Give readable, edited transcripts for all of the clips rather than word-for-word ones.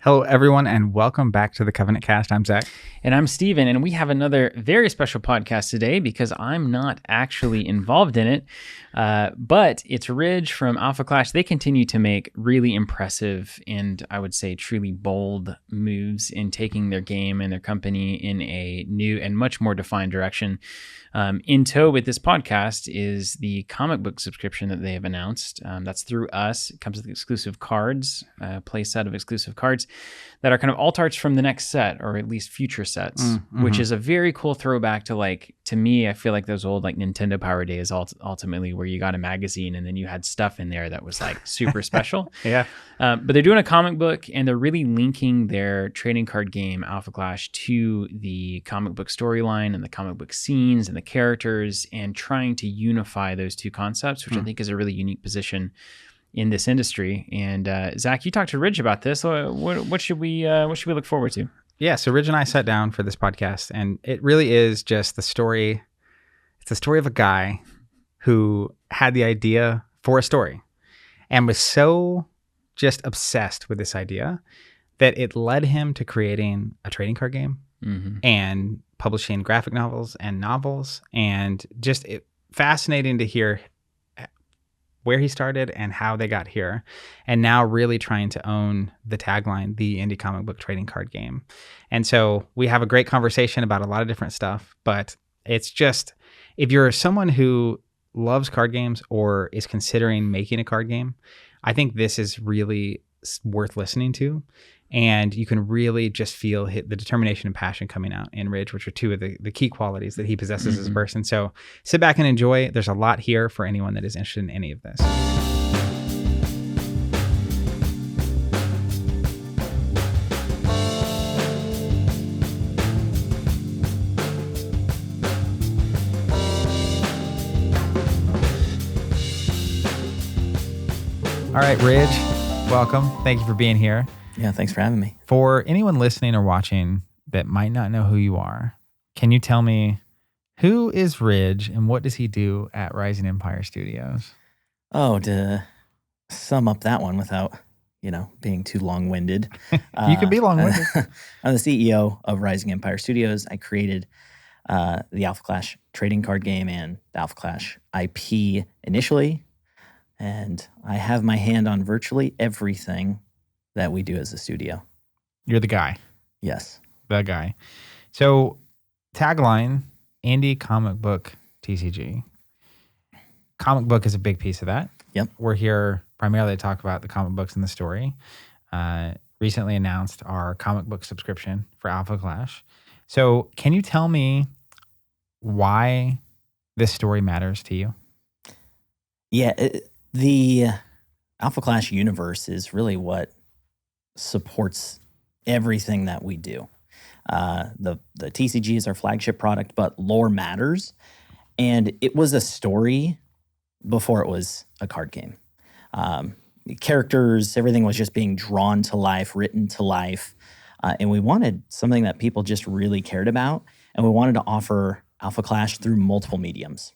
Hello, everyone, and welcome back to the Covenant Cast. I'm Zach. And I'm Steven, and we have another very special podcast today because I'm not actually involved in it, but it's Ridge from Alpha Clash. They continue to make really impressive and I would say truly bold moves in taking their game and their company in a new and much more defined direction. In tow with this podcast is the comic book subscription that they have announced. That's through us. It comes with exclusive cards, a play set of exclusive cards that are kind of alt arts from the next set, or at least future sets, which is a very cool throwback to me, I feel like those old like Nintendo Power days ultimately, where you got a magazine and then you had stuff in there that was like super special. Yeah. But they're doing a comic book and they're really linking their trading card game Alpha Clash to the comic book storyline and the comic book scenes and the characters, and trying to unify those two concepts, which I think is a really unique position in this industry. And Zach, you talked to Ridge about this. So what should we look forward to? Yeah, so Ridge and I sat down for this podcast, and it really is just the story. It's the story of a guy who had the idea for a story and was so just obsessed with this idea that it led him to creating a trading card game and publishing graphic novels, and just fascinating to hear where he started and how they got here, and now really trying to own the tagline, the indie comic book trading card game. And so we have a great conversation about a lot of different stuff, but it's just, if you're someone who loves card games or is considering making a card game, I think this is really worth listening to. And you can really just feel the determination and passion coming out in Ridge, which are two of the key qualities that he possesses as a person. So sit back and enjoy. There's a lot here for anyone that is interested in any of this. All right, Ridge, welcome. Thank you for being here. Yeah, thanks for having me. For anyone listening or watching that might not know who you are, can you tell me, who is Ridge and what does he do at Rising Empire Studios? Oh, to sum up that one without, being too long-winded. You can be long-winded. I'm the CEO of Rising Empire Studios. I created the Alpha Clash trading card game and the Alpha Clash IP initially, and I have my hand on virtually everything that we do as a studio. You're the guy. Yes. The guy. So, tagline, indie comic book TCG. Comic book is a big piece of that. Yep. We're here primarily to talk about the comic books and the story. Recently announced our comic book subscription for Alpha Clash. So, can you tell me why this story matters to you? Yeah, the Alpha Clash universe is really what supports everything that we do. The TCG is our flagship product, but lore matters. And it was a story before it was a card game. Characters, everything was just being drawn to life, written to life. And we wanted something that people just really cared about. And we wanted to offer Alpha Clash through multiple mediums.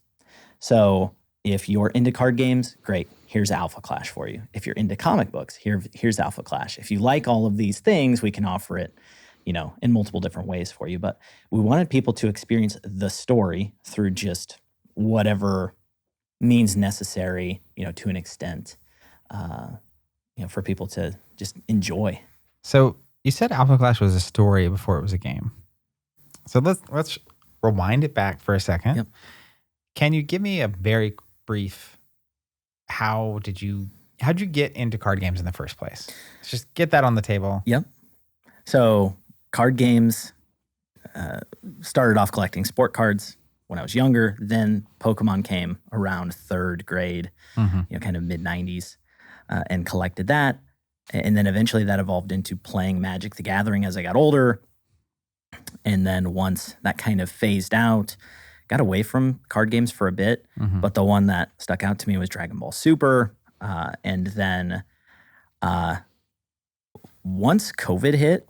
So if you're into card games, great. Here's Alpha Clash for you. If you're into comic books, here's Alpha Clash. If you like all of these things, we can offer it, in multiple different ways for you. But we wanted people to experience the story through just whatever means necessary, to an extent, for people to just enjoy. So you said Alpha Clash was a story before it was a game. So let's rewind it back for a second. Yep. Can you give me a very brief, how'd you get into card games in the first place? Let's just get that on the table. Yep. So card games, started off collecting sport cards when I was younger. Then Pokemon came around third grade, kind of mid-90s, and collected that. And then eventually that evolved into playing Magic the Gathering as I got older. And then once that kind of phased out, got away from card games for a bit, but the one that stuck out to me was Dragon Ball Super. And then once COVID hit,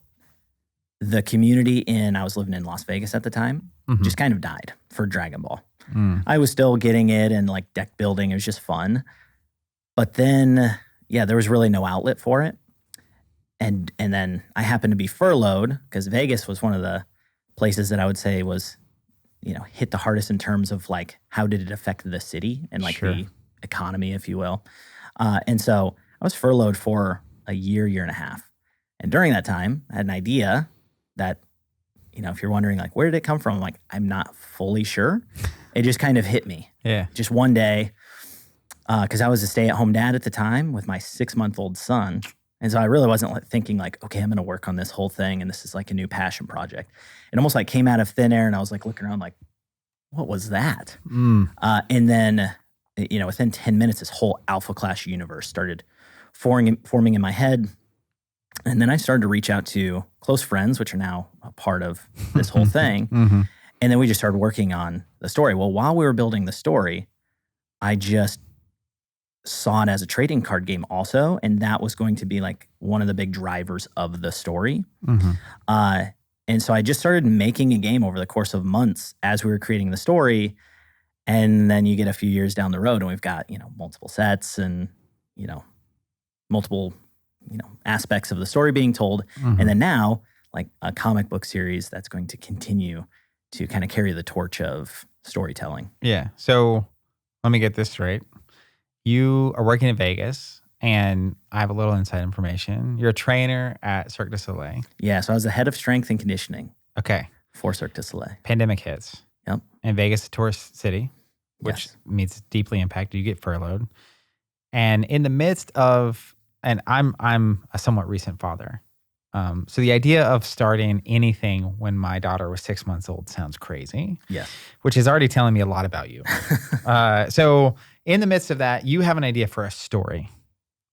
the community I was living in Las Vegas at the time, just kind of died for Dragon Ball. I was still getting it and like deck building. It was just fun. But then, there was really no outlet for it. and then I happened to be furloughed because Vegas was one of the places that I would say was, hit the hardest in terms of like how did it affect the city and like the economy, if you will. And so I was furloughed for a year and a half. And during that time, I had an idea that, if you're wondering like, where did it come from? I'm like, I'm not fully sure. It just kind of hit me. Yeah. Just one day, because I was a stay-at-home dad at the time with my 6-month-old son. And so I really wasn't like thinking like, okay, I'm going to work on this whole thing and this is like a new passion project. It almost like came out of thin air and I was like looking around like, what was that? And then, within 10 minutes, this whole Alpha Clash universe started forming in my head. And then I started to reach out to close friends, which are now a part of this whole thing. And then we just started working on the story. Well, while we were building the story, I just saw it as a trading card game also. And that was going to be like one of the big drivers of the story. And so I just started making a game over the course of months as we were creating the story. And then you get a few years down the road and we've got, multiple sets and, multiple, aspects of the story being told. And then now like a comic book series that's going to continue to kind of carry the torch of storytelling. Yeah. So let me get this straight. You are working in Vegas, and I have a little inside information. You're a trainer at Cirque du Soleil. Yeah. So I was the head of strength and conditioning. Okay. For Cirque du Soleil. Pandemic hits. Yep. And Vegas, a tourist city, which means it's deeply impacted. You get furloughed. And in the midst of, and I'm a somewhat recent father. So the idea of starting anything when my daughter was 6 months old sounds crazy. Yes. Which is already telling me a lot about you. So in the midst of that, you have an idea for a story.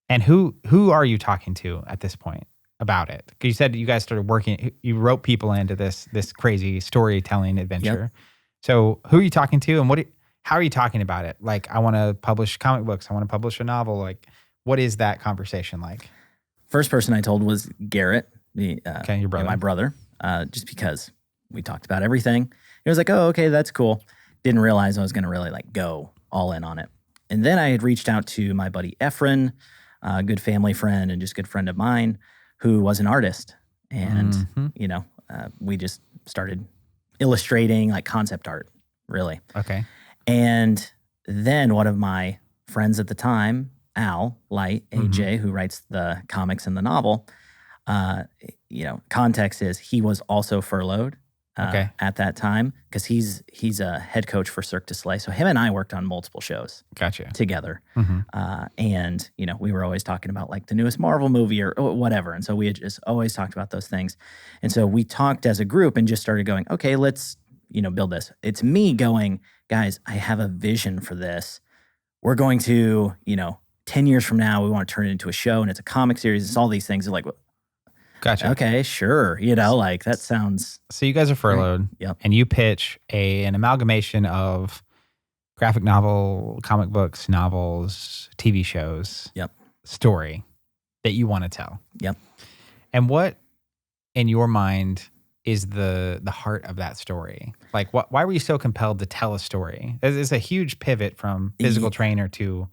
And who are you talking to at this point about it? Because you said you guys started working, you wrote people into this crazy storytelling adventure. Yep. So who are you talking to, and how are you talking about it? Like, I want to publish comic books. I want to publish a novel. Like, what is that conversation like? First person I told was Garrett, your brother, my brother, just because we talked about everything. He was like, "Oh, okay, that's cool." Didn't realize I was going to really like go all in on it. And then I had reached out to my buddy Efren, a good family friend and just good friend of mine, who was an artist, and we just started illustrating like concept art, really. Okay. And then one of my friends at the time, Al Light, AJ, who writes the comics and the novel, context is he was also furloughed at that time because he's a head coach for Cirque du Soleil. So him and I worked on multiple shows together. And, we were always talking about like the newest Marvel movie or whatever. And so we had just always talked about those things. And so we talked as a group and just started going, okay, let's, build this. It's me going, guys, I have a vision for this. We're going to, 10 years from now, we want to turn it into a show and it's a comic series. It's all these things. They're like, gotcha. Okay, sure. Like that sounds. So you guys are furloughed. Yep. And you pitch an amalgamation of graphic novel, comic books, novels, TV shows. Yep. Story that you want to tell. Yep. And what in your mind is the heart of that story? Like why were you so compelled to tell a story? It's a huge pivot from physical trainer to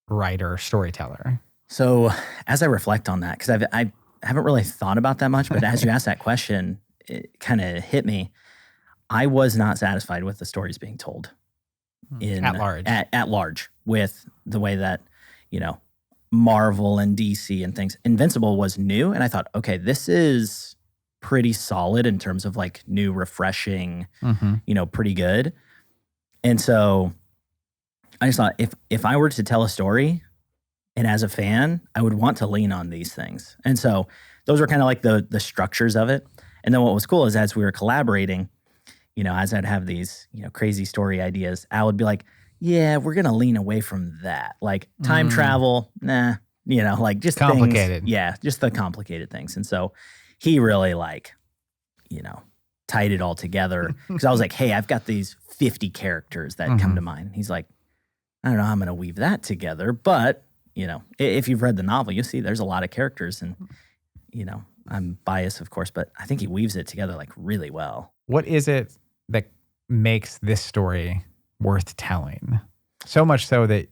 writer, storyteller. So as I reflect on that, because I haven't really thought about that much, but as you asked that question, it kind of hit me. I was not satisfied with the stories being told at large with the way that, Marvel and DC and things. Invincible was new, and I thought, okay, this is pretty solid in terms of like new, refreshing, pretty good. And so I just thought if I were to tell a story, and as a fan, I would want to lean on these things. And so those were kind of like the structures of it. And then what was cool is as we were collaborating, as I'd have these, crazy story ideas, Al would be like, yeah, we're going to lean away from that. Like time travel, nah, like just complicated. Things, yeah, just the complicated things. And so he really tied it all together. Because I was like, hey, I've got these 50 characters that come to mind. He's like, I don't know how I'm going to weave that together. But, if you've read the novel, you'll see there's a lot of characters. And, I'm biased, of course, but I think he weaves it together like really well. What is it that makes this story worth telling? So much so that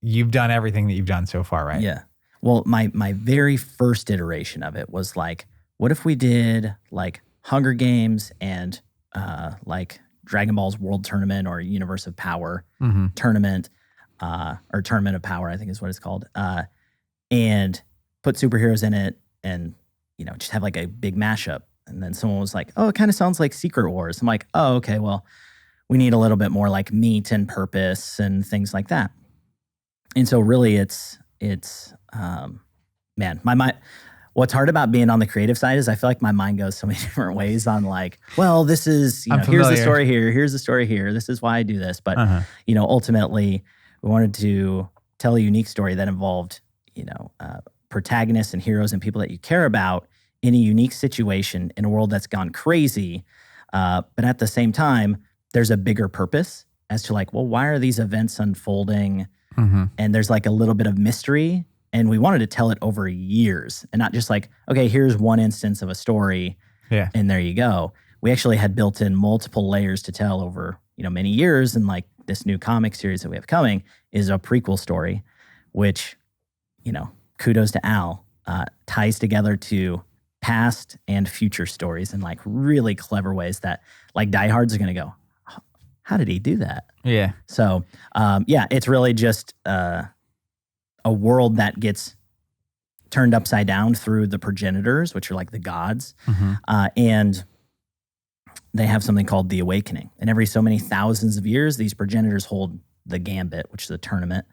you've done everything that you've done so far, right? Yeah. Well, my very first iteration of it was like, what if we did like Hunger Games and like Dragon Ball's World Tournament or Universe of Power tournament, or Tournament of Power, I think is what it's called, and put superheroes in it and, just have like a big mashup. And then someone was like, oh, it kind of sounds like Secret Wars. I'm like, oh, okay, well, we need a little bit more like meat and purpose and things like that. And so really it's man, my mind, what's hard about being on the creative side is I feel like my mind goes so many different ways on like, well, this is, here's the story here, here's the story here, this is why I do this. But, ultimately we wanted to tell a unique story that involved, protagonists and heroes and people that you care about in a unique situation in a world that's gone crazy. But at the same time, there's a bigger purpose as to like, well, why are these events unfolding? And there's like a little bit of mystery. And we wanted to tell it over years and not just like, okay, here's one instance of a story. Yeah. And there you go. We actually had built in multiple layers to tell over, many years. And like this new comic series that we have coming is a prequel story, which, kudos to Al, ties together to past and future stories in like really clever ways that like diehards are going to go, how did he do that? Yeah. So, it's really just a world that gets turned upside down through the progenitors, which are like the gods. And they have something called the awakening. And every so many thousands of years, these progenitors hold the gambit, which is a tournament,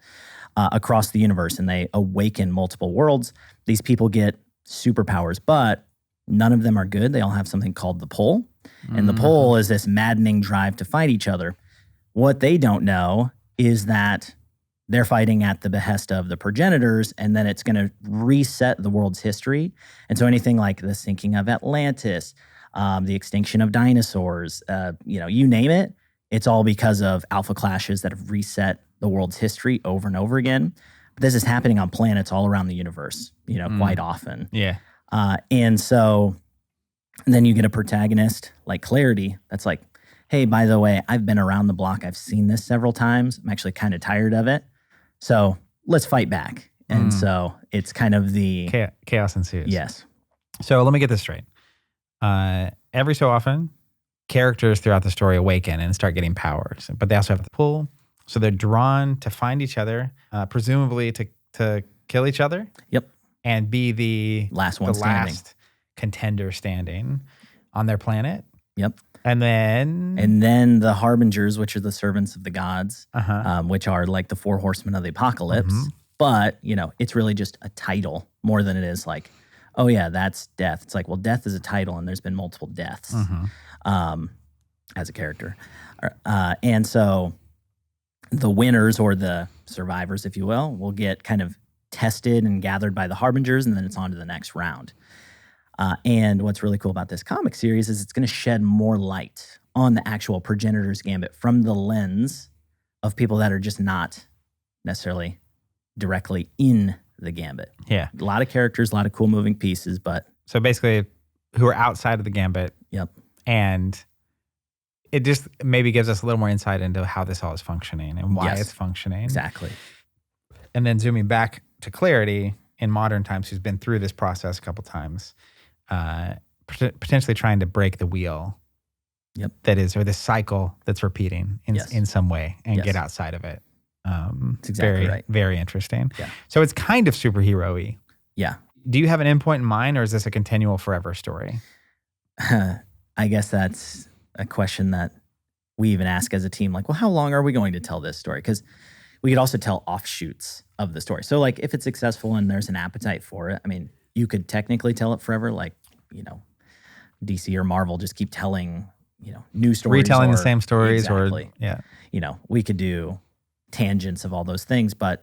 across the universe. And they awaken multiple worlds. These people get superpowers, but none of them are good. They all have something called the pull. And the pull is this maddening drive to fight each other. What they don't know is that they're fighting at the behest of the progenitors, and then it's going to reset the world's history. And so anything like the sinking of Atlantis, the extinction of dinosaurs, you name it, it's all because of alpha clashes that have reset the world's history over and over again. But this is happening on planets all around the universe, quite often. Yeah. And so then you get a protagonist like Clarity that's like, hey, by the way, I've been around the block. I've seen this several times. I'm actually kind of tired of it. So let's fight back. And so it's kind of the chaos ensues. Yes. So let me get this straight. Every so often, characters throughout the story awaken and start getting powers, but they also have the pull. So they're drawn to find each other, presumably to kill each other. Yep. And be the last contender standing on their planet. Yep. And then the Harbingers, which are the servants of the gods, which are like the 4 horsemen of the apocalypse. But, it's really just a title more than it is like, oh yeah, that's death. It's like, well, death is a title and there's been multiple deaths as a character. And so the winners or the survivors, if you will get kind of tested and gathered by the Harbingers, and then it's on to the next round. And what's really cool about this comic series is it's going to shed more light on the actual progenitor's gambit from the lens of people that are just not necessarily directly in the gambit. Yeah. A lot of characters, a lot of cool moving pieces, but... So basically, who are outside of the gambit. Yep. And it just maybe gives us a little more insight into how this all is functioning and why it's functioning. Exactly. And then zooming back to Clarity in modern times, who's been through this process a couple times, potentially trying to break the wheel. Yep. That is, or this cycle that's repeating in some way and get outside of it. That's exactly very, right. Very interesting. Yeah. So it's kind of superhero-y. Yeah. Do you have an endpoint in mind, or is this a continual forever story? I guess that's a question that we even ask as a team. Like, well, how long are we going to tell this story? Because we could also tell offshoots of the story. So like if it's successful and there's an appetite for it, I mean, you could technically tell it forever. Like, DC or Marvel just keep telling, new stories. Retelling the same stories. Exactly. We could do tangents of all those things. But,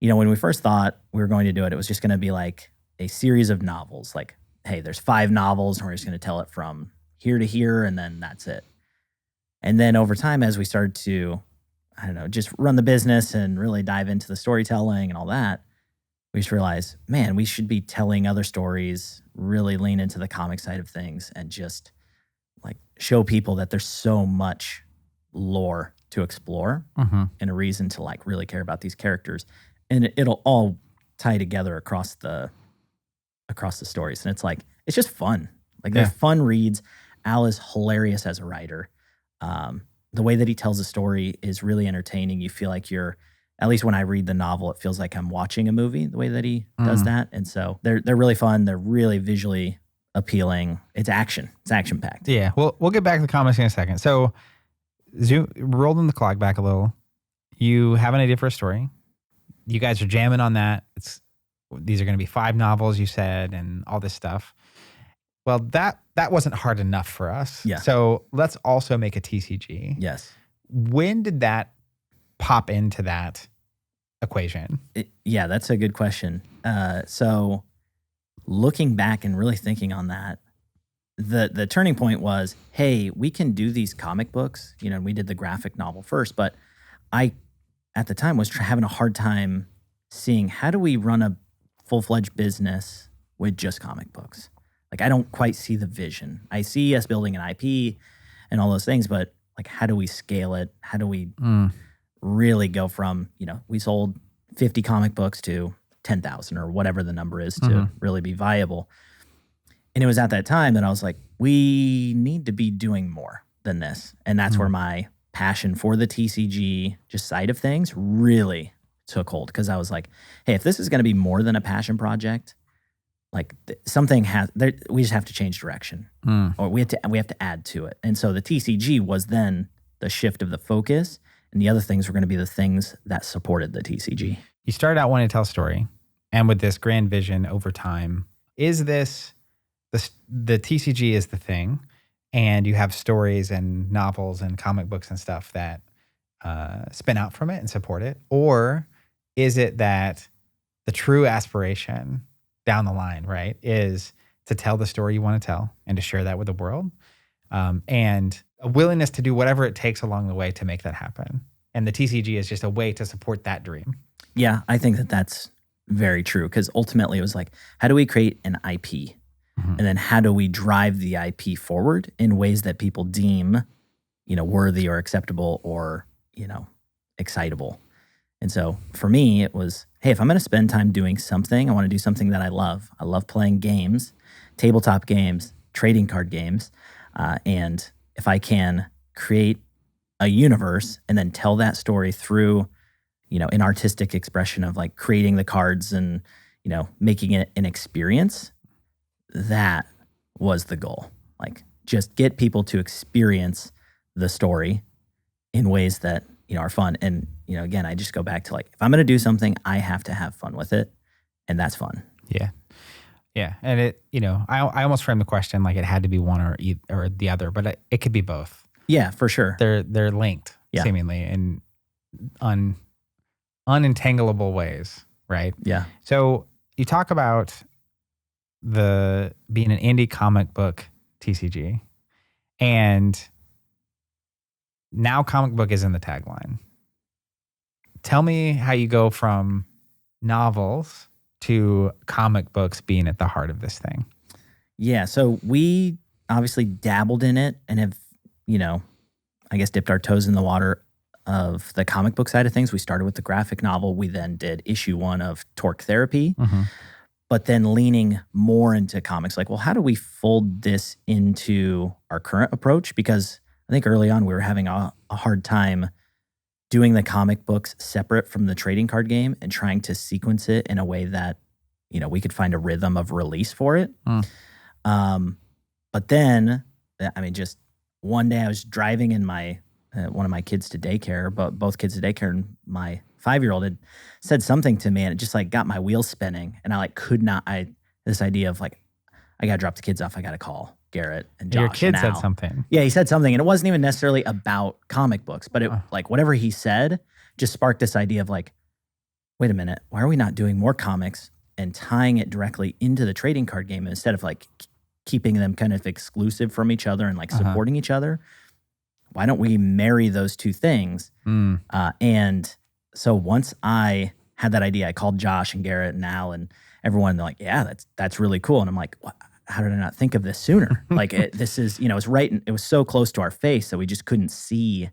when we first thought we were going to do it, it was just going to be like a series of novels. Like, hey, there's 5 novels and we're just going to tell it from here to here. And then that's it. And then over time, as we started to, just run the business and really dive into the storytelling and all that, we just realized, man, we should be telling other stories, really lean into the comic side of things and just like show people that there's so much lore to explore and a reason to like really care about these characters. And it'll all tie together across the stories. And it's just fun. Like they're fun reads. Al is hilarious as a writer. The way that he tells a story is really entertaining. You feel like at least when I read the novel, it feels like I'm watching a movie the way that he does that. And so they're really fun. They're really visually appealing. It's action. It's action packed. Yeah. Well, we'll get back to the comics in a second. So rolling the clock back a little. You have an idea for a story. You guys are jamming on that. These are going to be 5 novels, you said, and all this stuff. Well, that wasn't hard enough for us. Yeah. So let's also make a TCG. Yes. When did that pop into that equation? Yeah, that's a good question. So looking back and really thinking on that, the turning point was, hey, we can do these comic books. We did the graphic novel first, but I, at the time, was having a hard time seeing how do we run a full-fledged business with just comic books. Like, I don't quite see the vision. I see us building an IP and all those things, but like, how do we scale it? How do we really go from, we sold 50 comic books to 10,000 or whatever the number is to really be viable? And it was at that time that I was like, we need to be doing more than this. And that's where my passion for the TCG just side of things really took hold, because I was like, hey, if this is going to be more than a passion project, like something we just have to change direction, or we have to add to it. And so the TCG was then the shift of the focus, and the other things were going to be the things that supported the TCG. You started out wanting to tell a story, and with this grand vision over time, is this the TCG is the thing, and you have stories and novels and comic books and stuff that spin out from it and support it? Or is it that the true aspiration down the line, right, is to tell the story you want to tell and to share that with the world, and a willingness to do whatever it takes along the way to make that happen? And the TCG is just a way to support that dream. Yeah, I think that that's very true, because ultimately it was like, how do we create an IP? And then how do we drive the IP forward in ways that people deem, worthy or acceptable or, excitable? And so for me, it was, hey, if I'm going to spend time doing something, I want to do something that I love. I love playing games, tabletop games, trading card games. And if I can create a universe and then tell that story through, an artistic expression of like creating the cards and, making it an experience, that was the goal. Like, just get people to experience the story in ways that, are fun. And, again, I just go back to like, if I'm going to do something, I have to have fun with it. And that's fun. Yeah. Yeah. And it, I almost framed the question like it had to be one or the other, but it could be both. Yeah, for sure. They're linked seemingly in unentangleable ways, right? Yeah. So you talk about being an indie comic book TCG, and now comic book is in the tagline. Tell me how you go from novels to comic books being at the heart of this thing. Yeah, so we obviously dabbled in it and have, I guess dipped our toes in the water of the comic book side of things. We started with the graphic novel. We then did issue 1 of Torque Therapy. But then leaning more into comics, like, well, how do we fold this into our current approach? Because I think early on we were having a hard time doing the comic books separate from the trading card game and trying to sequence it in a way that, we could find a rhythm of release for it. But then, just one day I was driving in one of my kids to daycare, but both kids to daycare, and my 5-year-old had said something to me, and it just like got my wheels spinning. And I this idea of like, I got to drop the kids off. I got to call Garrett and Josh. Your kid and Al. said something. Yeah, he said something, and it wasn't even necessarily about comic books, but it like whatever he said just sparked this idea of like, wait a minute, why are we not doing more comics and tying it directly into the trading card game instead of like keeping them kind of exclusive from each other and like supporting each other? Why don't we marry those two things? And so once I had that idea, I called Josh and Garrett and Al and everyone. They're like, yeah, that's really cool. And I'm like, how did I not think of this sooner? Like this is, it's right. It was so close to our face that we just couldn't see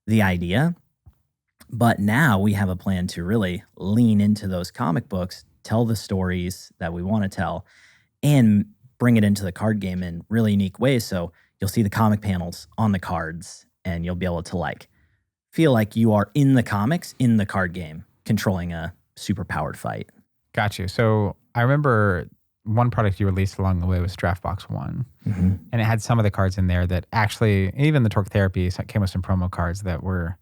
the idea. But now we have a plan to really lean into those comic books, tell the stories that we want to tell, and bring it into the card game in really unique ways. So you'll see the comic panels on the cards, and you'll be able to like feel like you are in the comics in the card game, controlling a super powered fight. Got you. So I remember one product you released along the way was Draft Box 1. Mm-hmm. And it had some of the cards in there that actually, even the Torque Therapy came with some promo cards that were,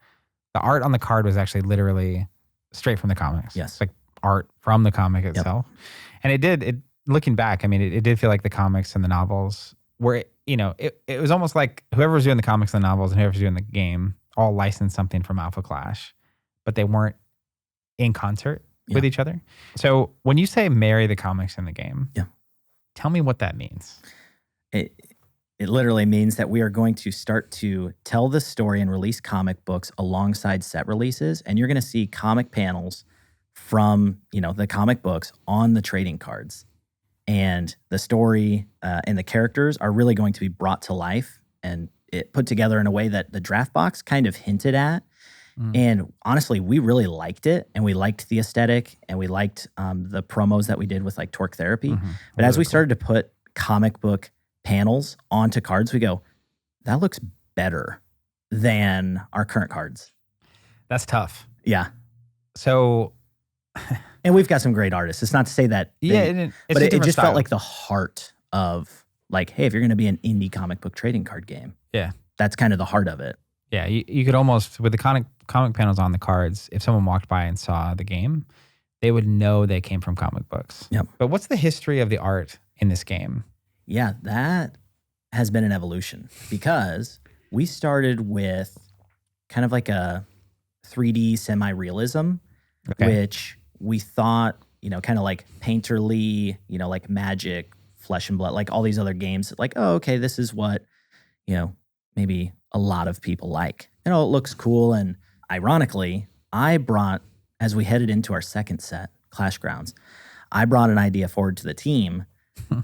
the art on the card was actually literally straight from the comics. Yes. It's like art from the comic itself. Yep. And it looking back, I mean, it did feel like the comics and the novels were, it was almost like whoever was doing the comics and the novels and whoever was doing the game all licensed something from Alpha Clash, but they weren't in concert with each other. So when you say marry the comics and the game, tell me what that means. It literally means that we are going to start to tell the story and release comic books alongside set releases, and you're going to see comic panels from the comic books on the trading cards, and the story and the characters are really going to be brought to life and it put together in a way that the draft box kind of hinted at. And honestly, we really liked it, and we liked the aesthetic, and we liked the promos that we did with like Torque Therapy. But really as we started to put comic book panels onto cards, we go, that looks better than our current cards. That's tough. Yeah. So, and we've got some great artists. It's not to say that, but it just felt like the heart of like, hey, if you're going to be an indie comic book trading card game, that's kind of the heart of it. Yeah, you could almost, with the comic panels on the cards, if someone walked by and saw the game, they would know they came from comic books. Yep. But what's the history of the art in this game? Yeah, that has been an evolution because we started with kind of like a 3D semi-realism, which we thought, kind of like painterly, like Magic, Flesh and Blood, like all these other games, like, oh, okay, this is what, maybe a lot of people like. It looks cool. And ironically, I brought, as we headed into our second set, Clash Grounds, I brought an idea forward to the team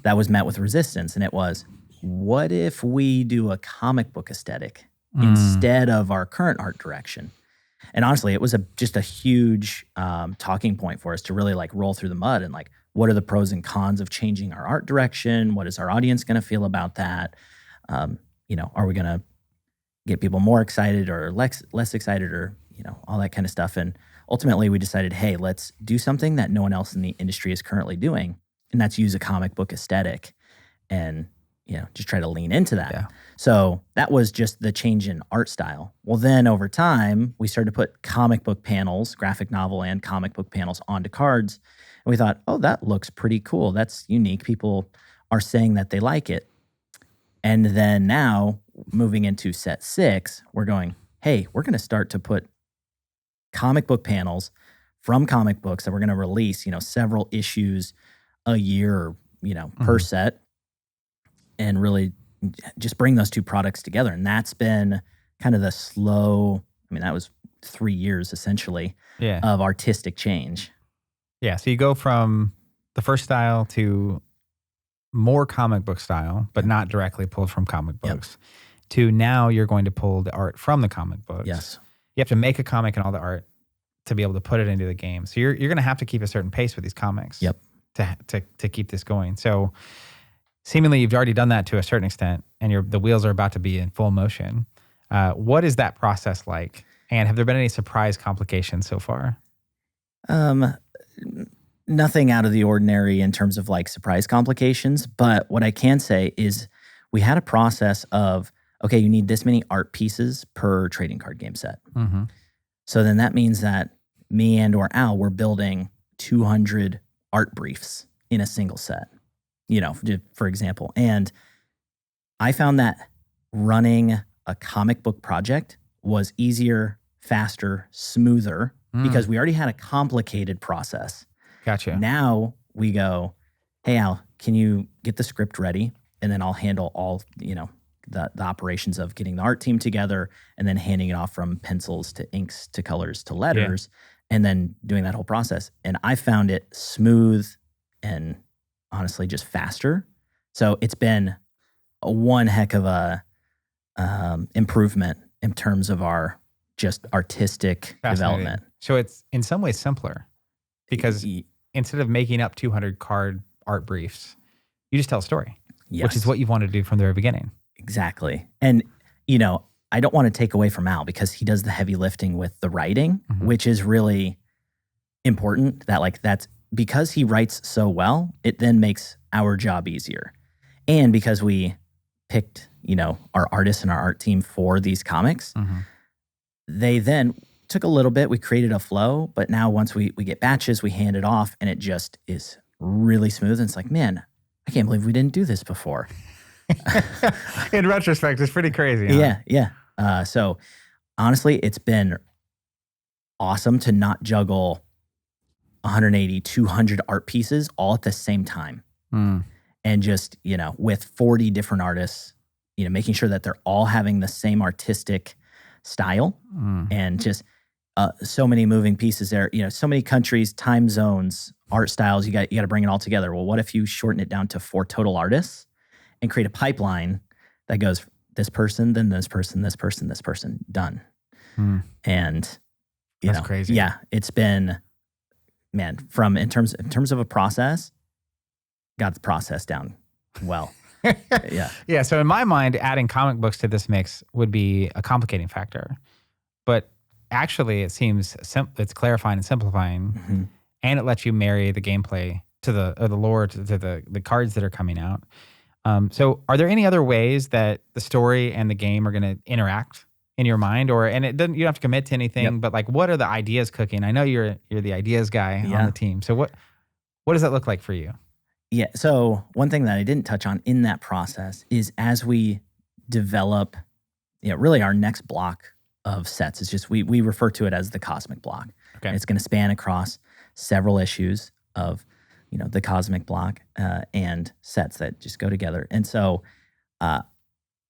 that was met with resistance. And it was, what if we do a comic book aesthetic instead of our current art direction? And honestly, it was just a huge talking point for us to really like roll through the mud and like, what are the pros and cons of changing our art direction? What is our audience going to feel about that? Are we going to get people more excited or less excited or, all that kind of stuff. And ultimately we decided, hey, let's do something that no one else in the industry is currently doing. And that's use a comic book aesthetic and, just try to lean into that. Yeah. So that was just the change in art style. Well, then over time, we started to put comic book panels, graphic novel and comic book panels onto cards. And we thought, oh, that looks pretty cool. That's unique. People are saying that they like it. And then now, moving into set 6, we're going, hey, we're going to start to put comic book panels from comic books that we're going to release, several issues a year, per set, and really just bring those two products together. And that's been kind of the slow, that was 3 years essentially of artistic change. Yeah. So you go from the first style to more comic book style, but not directly pulled from comic books, to now you're going to pull the art from the comic books. Yes. You have to make a comic and all the art to be able to put it into the game. So you're going to have to keep a certain pace with these comics to keep this going. So seemingly you've already done that to a certain extent, and the wheels are about to be in full motion. What is that process like? And have there been any surprise complications so far? Nothing out of the ordinary in terms of like surprise complications. But what I can say is we had a process of, okay, you need this many art pieces per trading card game set. Mm-hmm. So then that means that me and or Al were building 200 art briefs in a single set, for example. And I found that running a comic book project was easier, faster, smoother because we already had a complicated process. Gotcha. Now we go, hey, Al, can you get the script ready? And then I'll handle all, the operations of getting the art team together and then handing it off from pencils to inks to colors to letters and then doing that whole process. And I found it smooth and honestly just faster. So it's been one heck of a improvement in terms of our just artistic development. So it's in some ways simpler because instead of making up 200 card art briefs, you just tell a story, which is what you've wanted to do from the very beginning. Exactly. And, I don't want to take away from Al because he does the heavy lifting with the writing, which is really important. That's because he writes so well, it then makes our job easier. And because we picked, our artists and our art team for these comics, they then took a little bit, we created a flow, but now once we get batches, we hand it off and it just is really smooth. And it's like, man, I can't believe we didn't do this before. In retrospect, it's pretty crazy. Huh? Yeah. So honestly, it's been awesome to not juggle 180, 200 art pieces all at the same time. And just, with 40 different artists, making sure that they're all having the same artistic style and just so many moving pieces there, so many countries, time zones, art styles, you got to bring it all together. Well, what if you shorten it down to 4 total artists and create a pipeline that goes this person, then this person, this person, this person, done. And that's crazy. Yeah, it's been, man, in terms of a process, got the process down well. Yeah. So in my mind, adding comic books to this mix would be a complicating factor, but actually it seems it's clarifying and simplifying, and it lets you marry the gameplay to the lore to the cards that are coming out. So are there any other ways that the story and the game are going to interact in your mind, and you don't have to commit to anything, but like, what are the ideas cooking? I know you're the ideas guy on the team. So what does that look like for you? Yeah. So one thing that I didn't touch on in that process is as we develop, really our next block of sets is just, we refer to it as the cosmic block. Okay. And it's going to span across several issues of, the cosmic block and sets that just go together. And so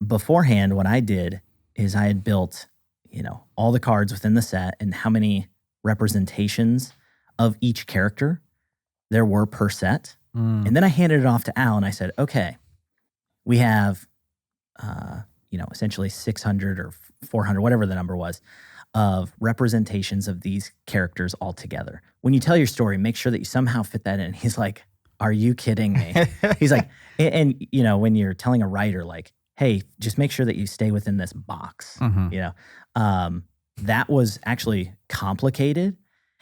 beforehand, what I did is I had built, all the cards within the set and how many representations of each character there were per set. And then I handed it off to Al and I said, okay, we have, essentially 600 or 400, whatever the number was, of representations of these characters all together. When you tell your story, make sure that you somehow fit that in. He's like, are you kidding me? He's like, and when you're telling a writer, like, hey, just make sure that you stay within this box, that was actually complicated.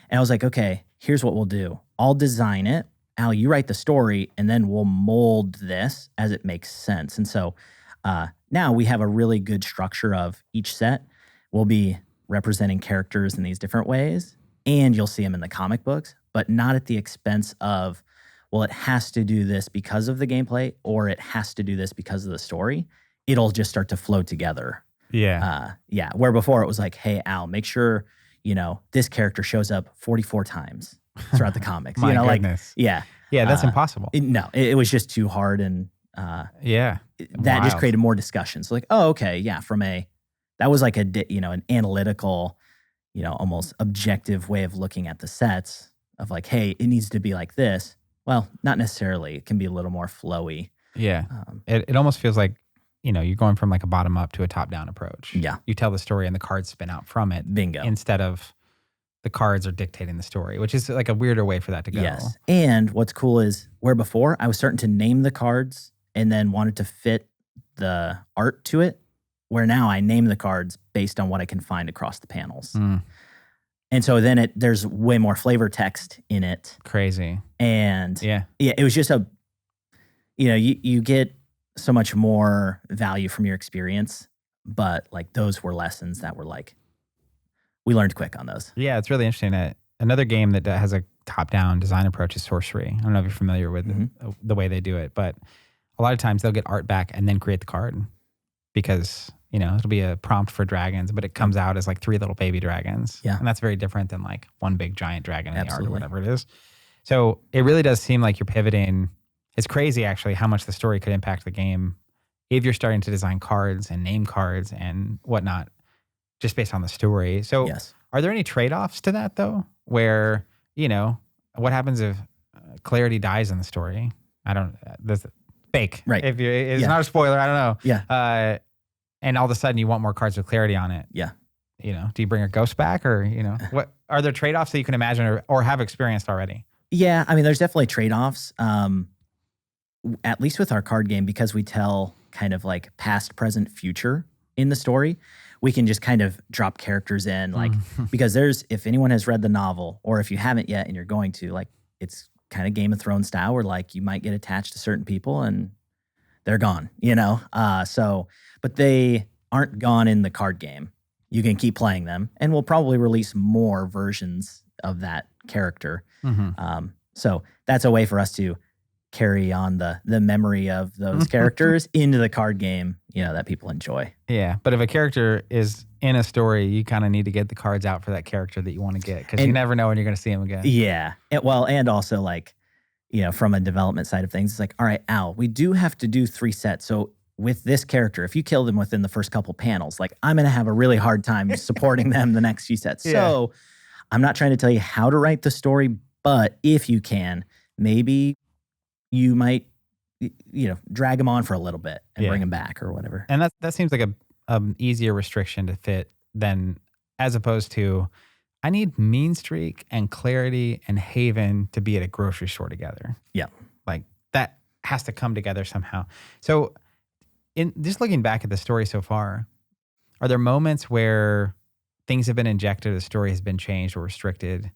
And I was like, okay, here's what we'll do. I'll design it. Al, you write the story, and then we'll mold this as it makes sense. And so now we have a really good structure of each set. We'll be representing characters in these different ways, and you'll see them in the comic books, but not at the expense of, well, it has to do this because of the gameplay, or it has to do this because of the story. It'll just start to flow together. Yeah. Where before it was like, hey, Al, make sure, this character shows up 44 times throughout the comics. My goodness. Yeah, that's impossiple. It was just too hard, and that just created more discussion. So like, oh, okay, yeah, that was like an analytical, almost objective way of looking at the sets of like, hey, it needs to be like this. Well, not necessarily. It can be a little more flowy. Yeah, it almost feels like, you're going from like a bottom up to a top down approach. Yeah, you tell the story and the cards spin out from it. Bingo. Instead of the cards are dictating the story, which is like a weirder way for that to go. Yes. And what's cool is where before I was starting to name the cards and then wanted to fit the art to it, where now I name the cards based on what I can find across the panels. And so then there's way more flavor text in it. Crazy. And it was just you get so much more value from your experience, but like those were lessons that were like, we learned quick on those. Yeah, it's really interesting. Another game that has a top-down design approach is Sorcery. I don't know if you're familiar with the way they do it, but a lot of times they'll get art back and then create the card because, it'll be a prompt for dragons, but it comes out as like 3 little baby dragons. Yeah. And that's very different than like one big giant dragon in the art or whatever it is. So it really does seem like you're pivoting. It's crazy, actually, how much the story could impact the game if you're starting to design cards and name cards and whatnot, just based on the story. So are there any trade-offs to that, though, where, what happens if clarity dies in the story? That's fake. Right. It's not a spoiler, I don't know. Yeah. And all of a sudden you want more cards with clarity on it. Yeah. do you bring a ghost back, or what are there trade-offs that you can imagine or have experienced already? Yeah, I mean, there's definitely trade-offs. At least with our card game, because we tell kind of like past, present, future in the story, we can just kind of drop characters in, like because if anyone has read the novel, or if you haven't yet and you're going to, like, it's kind of Game of Thrones style, where like you might get attached to certain people and they're gone, but they aren't gone in the card game. You can keep playing them, and we'll probably release more versions of that character. So that's a way for us to carry on the memory of those characters into the card game, that people enjoy. Yeah, but if a character is in a story, you kind of need to get the cards out for that character that you want to get, because you never know when you're going to see him again. Yeah. And also, like, from a development side of things, it's like, all right, Al, we do have to do 3 sets. So with this character, if you kill them within the first couple panels, like, I'm going to have a really hard time supporting them the next few sets. Yeah. So I'm not trying to tell you how to write the story, but if you can, maybe you might, drag them on for a little bit and bring them back or whatever. And that seems like a easier restriction to fit than, as opposed to, I need Mean Streak and Clarity and Haven to be at a grocery store together. Yeah. Like, that has to come together somehow. So in just looking back at the story so far, are there moments where things have been injected, the story has been changed or restricted,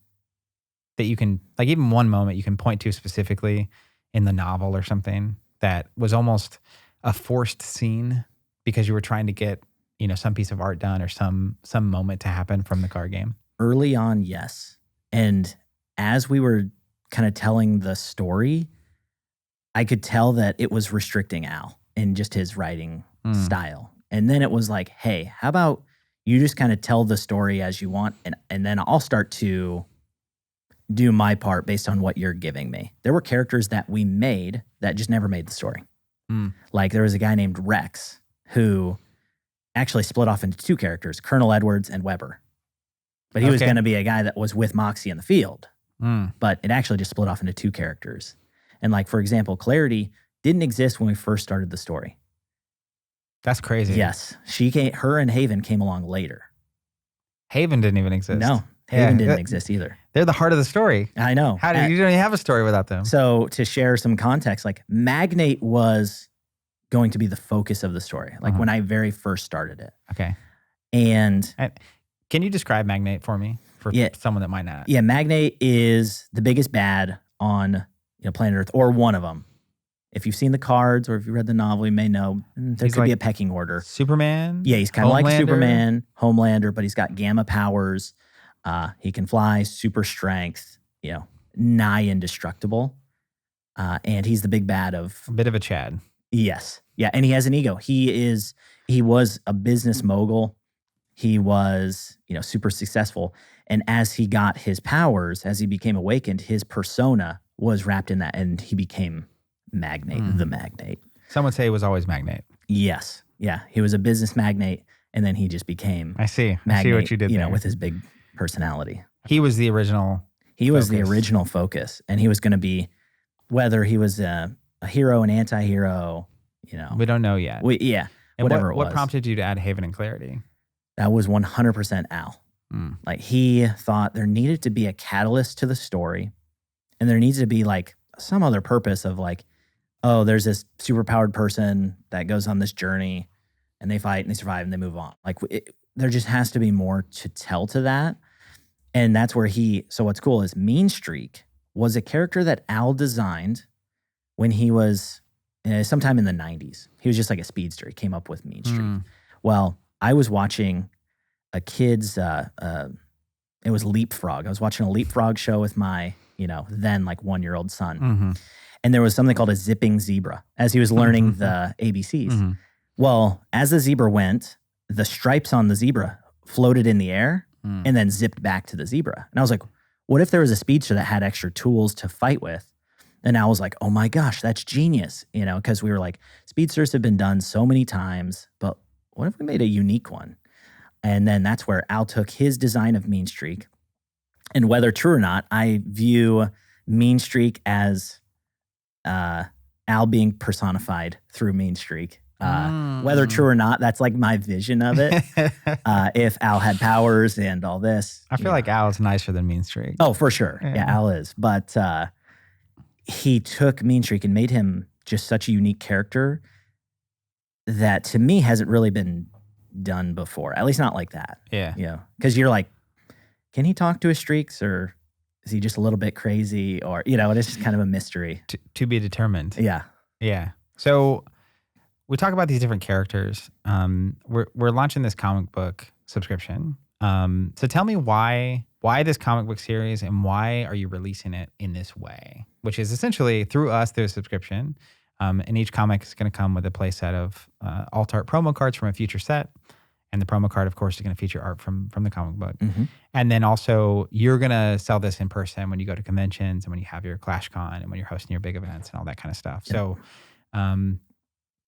that you can, like, even one moment you can point to specifically in the novel or something that was almost a forced scene because you were trying to get, some piece of art done or some moment to happen from the card game? Early on, yes. And as we were kind of telling the story, I could tell that it was restricting Al in just his writing style. And then it was like, hey, how about you just kind of tell the story as you want, and then I'll start to do my part based on what you're giving me. There were characters that we made that just never made the story. Like, there was a guy named Rex who actually split off into 2 characters, Colonel Edwards and Weber. But he was going to be a guy that was with Moxie in the field. But it actually just split off into 2 characters. And, like, for example, Clarity didn't exist when we first started the story. That's crazy. Yes. Her and Haven came along later. Haven didn't even exist. No, Haven didn't exist either. They're the heart of the story. I know. You don't even have a story without them. So to share some context, like, Magnate was going to be the focus of the story, like when I very first started it. Okay. And can you describe Magnate for me, for someone that might not? Yeah, Magnate is the biggest bad on planet Earth, or one of them. If you've seen the cards or if you read the novel, you may know there could be a pecking order. Superman? Yeah, he's kind of like Superman, Homelander, but he's got gamma powers. He can fly, super strength, nigh indestructible. And he's the big bad of... A bit of a Chad. Yes. Yeah, and he has an ego. He was a business mogul. He was, super successful. And as he got his powers, as he became awakened, his persona was wrapped in that, and he became Magnate, the Magnate. Some would say he was always Magnate. Yes. Yeah. He was a business magnate, and then he just became Magnate, I see what you did there. With his big personality. He was the original was the original focus, and he was going to be, whether he was a hero, an anti-hero, We don't know yet. And whatever it was. What prompted you to add Haven and Clarity? That was 100% Al. Like, he thought there needed to be a catalyst to the story, and there needs to be, like, some other purpose of, like, oh, there's this superpowered person that goes on this journey, and they fight and they survive and they move on. Like, there just has to be more to tell to that. And that's where so what's cool is Mean Streak was a character that Al designed when he was sometime in the 90s. He was just like a speedster. He came up with Mean Streak. Well, I was watching a kid's, it was Leapfrog. I was watching a Leapfrog show with my, then like 1-year-old son. And there was something called a zipping zebra as he was learning the ABCs. Well, as the zebra went, the stripes on the zebra floated in the air and then zipped back to the zebra. And I was like, what if there was a speedster that had extra tools to fight with? And I was like, oh my gosh, that's genius. Because we were like, speedsters have been done so many times, but what if we made a unique one? And then that's where Al took his design of Mean Streak. And whether true or not, I view Mean Streak as Al being personified through Mean Streak. Whether true or not, that's like my vision of it. If Al had powers and all this. I feel like Al is nicer than Mean Streak. Oh, for sure. Yeah, Al is. But he took Mean Streak and made him just such a unique character that to me hasn't really been done before. At least not like that. Yeah. You know, because you're like, can he talk to his streaks or is he just a little bit crazy? Or, you know, it's just kind of a mystery. To be determined. Yeah. Yeah. So we talk about these different characters. We're launching this comic book subscription. So tell me why this comic book series and why are you releasing it in this way? Which is essentially through us, through a subscription. And each comic is going to come with a play set of alt art promo cards from a future set. And the promo card, of course, is going to feature art from the comic book. Mm-hmm. And then also, you're going to sell this in person when you go to conventions and when you have your ClashCon and when you're hosting your big events and all that kind of stuff. Yep. So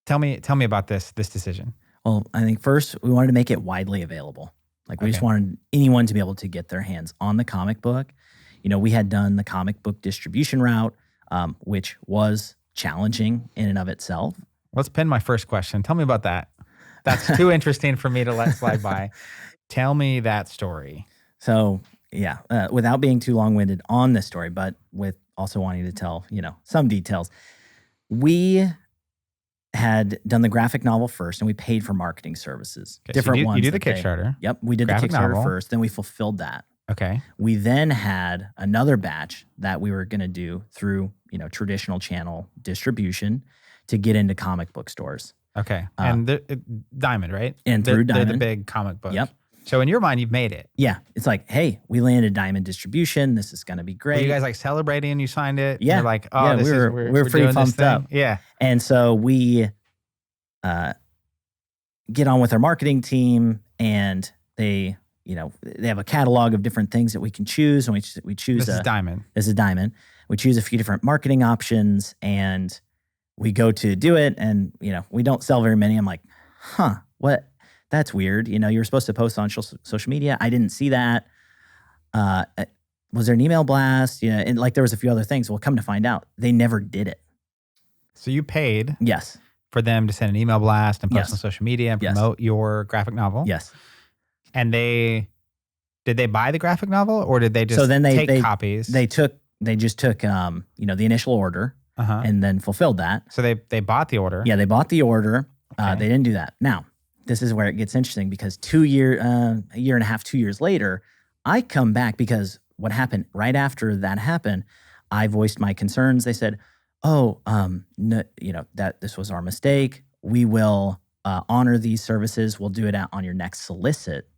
tell me about this decision. Well, I think first we wanted to make it widely available. Like we just wanted anyone to be able to get their hands on the comic book. You know, we had done the comic book distribution route, which was challenging in and of itself. Let's pin my first question. Tell me about that. That's too interesting for me to let slide by. Tell me that story. So, yeah, without being too long-winded on this story, but with also wanting to tell, you know, some details. We had done the graphic novel first, and we paid for marketing services. Okay, different so ones. You do the Kickstarter. Yep, we did graphic the Kickstarter novel. first, then we fulfilled that. Okay. We then had another batch that we were going to do through, you know, traditional channel distribution to get into comic book stores. Okay. And Diamond, right? And through Diamond. They're the big comic book. Yep. So in your mind, you've made it. Yeah. It's like, hey, we landed Diamond distribution. This is going to be great. Were you guys like celebrating you signed it? Yeah. You're like, oh, yeah, we're pretty pumped up. Yeah. And so we get on with our marketing team and they have a catalog of different things that we can choose. And we choose This is Diamond. This is Diamond. We choose a few different marketing options and we go to do it. And, you know, we don't sell very many. I'm like, what? That's weird. You know, you were supposed to post on social media. I didn't see that. Was there an email blast? Yeah. And like there was a few other things. Well, come to find out, they never did it. So you paid Yes. for them to send an email blast and post Yes. on social media and Yes. promote your graphic novel. Yes. And did they buy the graphic novel or did they just take copies? They just took the initial order and then fulfilled that. So they bought the order. Yeah, they bought the order. Okay. They didn't do that. Now, this is where it gets interesting because a year and a half, 2 years later, I come back because what happened right after that happened, I voiced my concerns. They said, no, that this was our mistake. We will honor these services. We'll do it on your next solicit.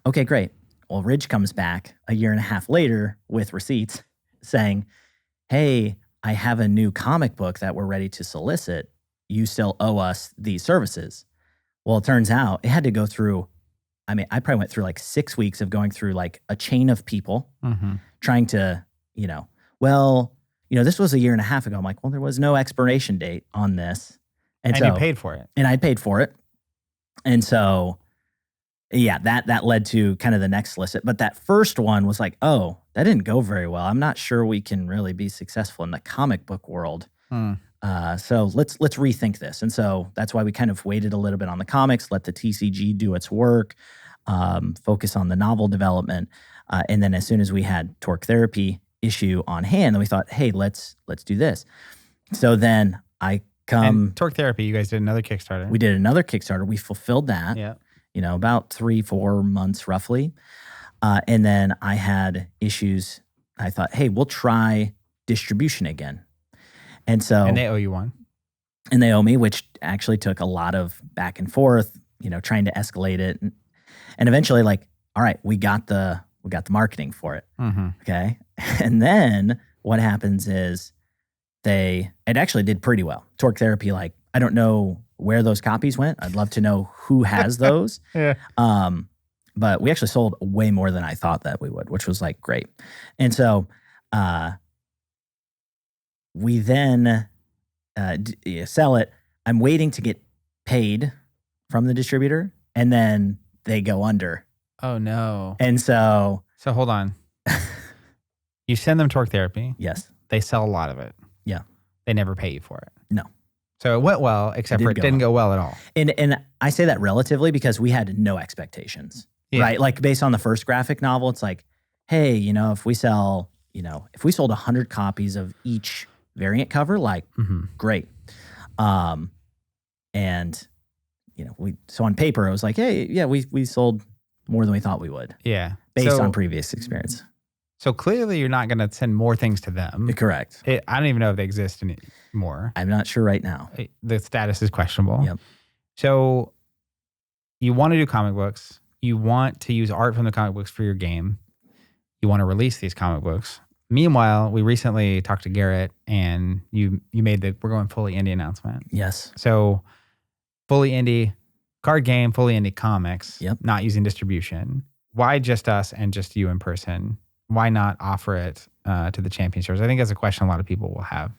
Okay, great. Well, Ridge comes back a year and a half later with receipts saying, hey, I have a new comic book that we're ready to solicit. You still owe us these services. Well, it turns out it had to go through, I probably went through like 6 weeks of going through like a chain of people trying to, this was a year and a half ago. I'm like, well, there was no expiration date on this. And so you paid for it. And I paid for it. And so, yeah, that led to kind of the next solicit. But that first one was like, oh, that didn't go very well. I'm not sure we can really be successful in the comic book world. So let's rethink this. And so that's why we kind of waited a little bit on the comics, let the TCG do its work, focus on the novel development. And then as soon as we had Torque Therapy issue on hand, then we thought, hey, let's do this. So then And Torque Therapy, you guys did another Kickstarter. We did another Kickstarter. We fulfilled that. Yeah. About 3-4 months roughly. And then I had issues. I thought, hey, we'll try distribution again. And they owe you one. And they owe me, which actually took a lot of back and forth, trying to escalate it. And eventually like, all right, we got the marketing for it. Okay. And then what happens is it actually did pretty well. Torque Therapy, like, I don't know where those copies went. I'd love to know who has those. Yeah. But we actually sold way more than I thought that we would, which was like great. And so we then sell it. I'm waiting to get paid from the distributor, and then they go under. Oh no! And so hold on. You send them Torque Therapy. Yes. They sell a lot of it. Yeah. They never pay you for it. No. So it went well, except for it didn't go well at all. And I say that relatively because we had no expectations, right? Like based on the first graphic novel, it's like, hey, if we sold 100 copies of each variant cover, like great. And so on paper, it was like, hey, yeah, we sold more than we thought we would. Yeah. Based on previous experience. So clearly you're not going to send more things to them. Correct. I don't even know if they exist anymore. I'm not sure right now. The status is questionable. Yep. So you want to do comic books. You want to use art from the comic books for your game. You want to release these comic books. Meanwhile, we recently talked to Garrett and you made we're going fully indie announcement. Yes. So fully indie card game, fully indie comics, not using distribution. Why just us and just you in person? Why not offer it to the champion stores? I think that's a question a lot of people will have.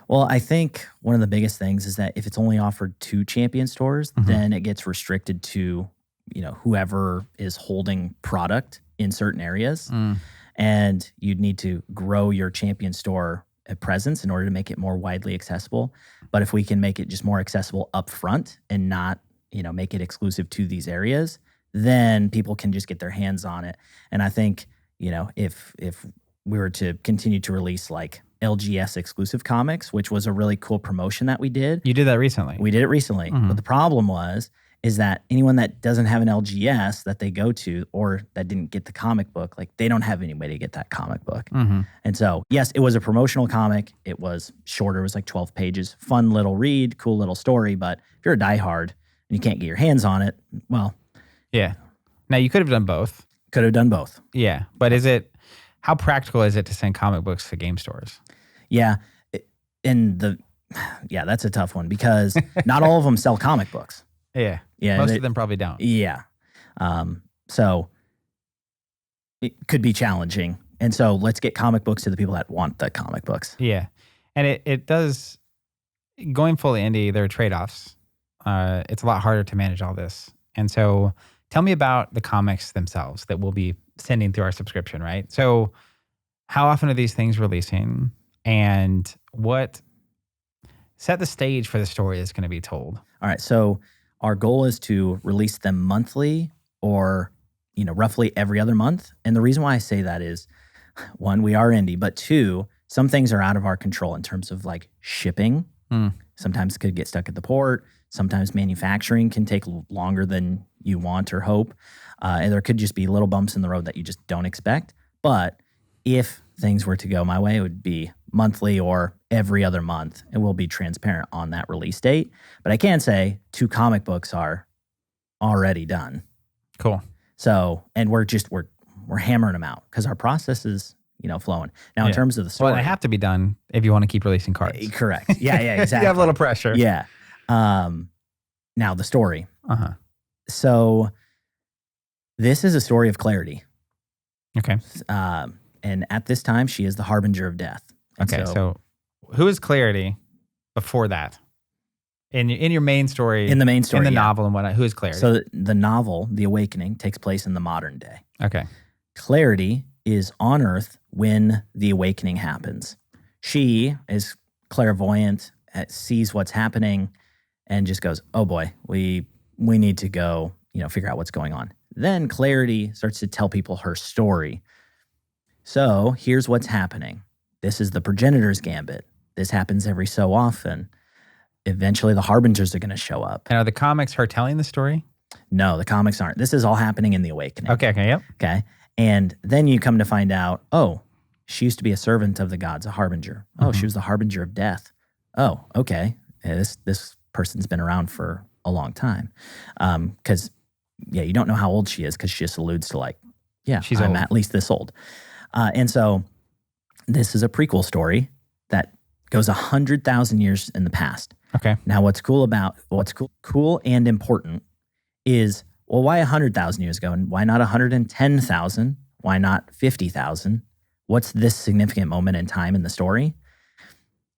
Well, I think one of the biggest things is that if it's only offered to champion stores, then it gets restricted to, whoever is holding product in certain areas. And you'd need to grow your champion store presence in order to make it more widely accessible. But if we can make it just more accessible up front and not, make it exclusive to these areas, then people can just get their hands on it. And I think, if we were to continue to release like LGS exclusive comics, which was a really cool promotion that we did. You did that recently. We did it recently. But the problem is that anyone that doesn't have an LGS that they go to or that didn't get the comic book, like they don't have any way to get that comic book. And so, yes, it was a promotional comic. It was shorter. It was like 12 pages. Fun little read, cool little story. But if you're a diehard and you can't get your hands on it, well. Yeah. Now, you could have done both. Could have done both. Yeah. But how practical is it to send comic books to game stores? Yeah. That's a tough one because not all of them sell comic books. Yeah. Yeah. Most of them probably don't. Yeah. So it could be challenging. And so let's get comic books to the people that want the comic books. Yeah. And it does, going fully indie, there are trade-offs. It's a lot harder to manage all this. And so tell me about the comics themselves that we'll be sending through our subscription, right? So how often are these things releasing? And set the stage for the story that's going to be told? All right. So our goal is to release them monthly or, roughly every other month. And the reason why I say that is, one, we are indie, but two, some things are out of our control in terms of like shipping. Sometimes it could get stuck at the port. Sometimes manufacturing can take longer than you want or hope. And there could just be little bumps in the road that you just don't expect. But if things were to go my way, it would be monthly or every other month, and we'll be transparent on that release date. But I can say 2 comic books are already done. Cool. So, and we're hammering them out because our process is, flowing. Now, in terms of the story. Well, they have to be done if you want to keep releasing cards. Correct. Yeah, exactly. You have a little pressure. Yeah. Now, the story. So, this is a story of Clarity. Okay. And at this time, she is the harbinger of death. And okay, so who is Clarity before that? In your main story. In the main story, in the novel and whatnot, who is Clarity? So the novel, The Awakening, takes place in the modern day. Okay. Clarity is on Earth when the awakening happens. She is clairvoyant, sees what's happening, and just goes, "Oh boy, we need to go, figure out what's going on." Then Clarity starts to tell people her story. So here's what's happening. This is the progenitor's gambit. This happens every so often. Eventually, the harbingers are going to show up. And are the comics her telling the story? No, the comics aren't. This is all happening in the awakening. Okay, yep. Okay. And then you come to find out, oh, she used to be a servant of the gods, a harbinger. Oh, she was the harbinger of death. Oh, okay. Yeah, this person's been around for a long time. Because, you don't know how old she is because she just alludes to she's I'm old. at least this old. And so this is a prequel story that goes 100,000 years in the past. Okay. Now, what's cool and important is, well, why 100,000 years ago? And why not 110,000? Why not 50,000? What's this significant moment in time in the story?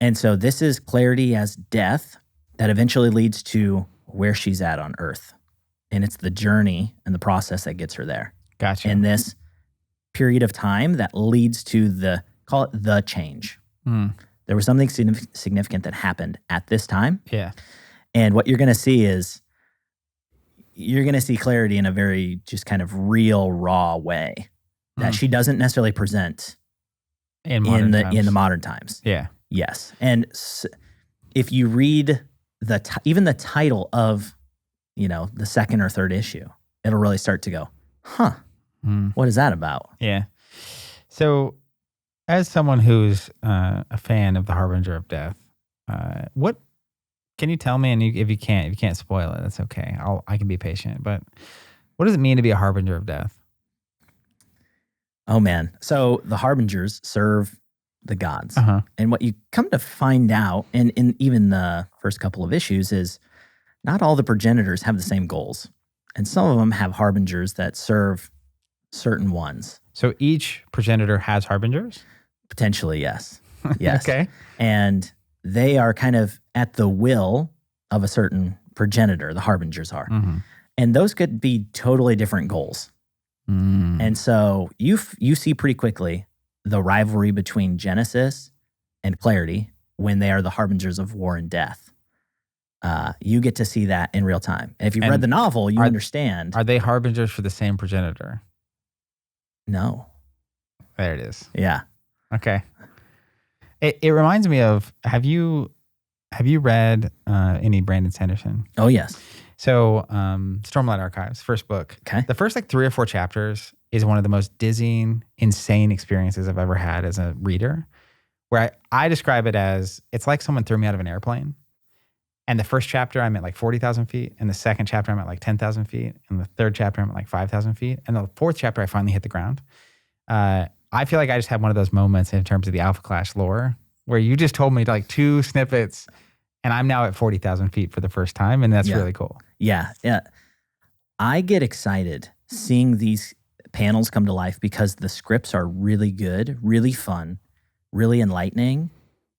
And so this is Clarity as death that eventually leads to where she's at on Earth. And it's the journey and the process that gets her there. Gotcha. And this period of time that leads to call it the change. There was something significant that happened at this time. Yeah. And what you're going to see is you're going to see Clarity in a very just kind of real, raw way that she doesn't necessarily present in the modern times. Yeah. Yes. And if you read even the title of, the second or third issue, it'll really start to go, what is that about? Yeah. So as someone who's a fan of The Harbinger of Death, what can you tell me? And if you can't spoil it, that's okay. I can be patient. But what does it mean to be a harbinger of death? Oh man! So the harbingers serve the gods, and what you come to find out, and in even the first couple of issues, is not all the progenitors have the same goals, and some of them have harbingers that serve certain ones. So each progenitor has harbingers? Potentially, yes. Yes. Okay. And they are kind of at the will of a certain progenitor, the harbingers are. And those could be totally different goals. And so you see pretty quickly the rivalry between Genesis and Clarity when they are the harbingers of war and death. You get to see that in real time. And if you've read the novel, you understand. Are they harbingers for the same progenitor? No. There it is. Yeah. Okay. It reminds me of, have you read any Brandon Sanderson? Oh, yes. So Stormlight Archives, first book. Okay. The first 3 or 4 chapters is one of the most dizzying, insane experiences I've ever had as a reader, where I describe it as, it's like someone threw me out of an airplane. And the first chapter, I'm at 40,000 feet. And the second chapter, I'm at 10,000 feet. And the third chapter, I'm at 5,000 feet. And the fourth chapter, I finally hit the ground. I feel like I just had one of those moments in terms of the Alpha Clash lore where you just told me 2 snippets and I'm now at 40,000 feet for the first time. And that's really cool. Yeah. Yeah. I get excited seeing these panels come to life because the scripts are really good, really fun, really enlightening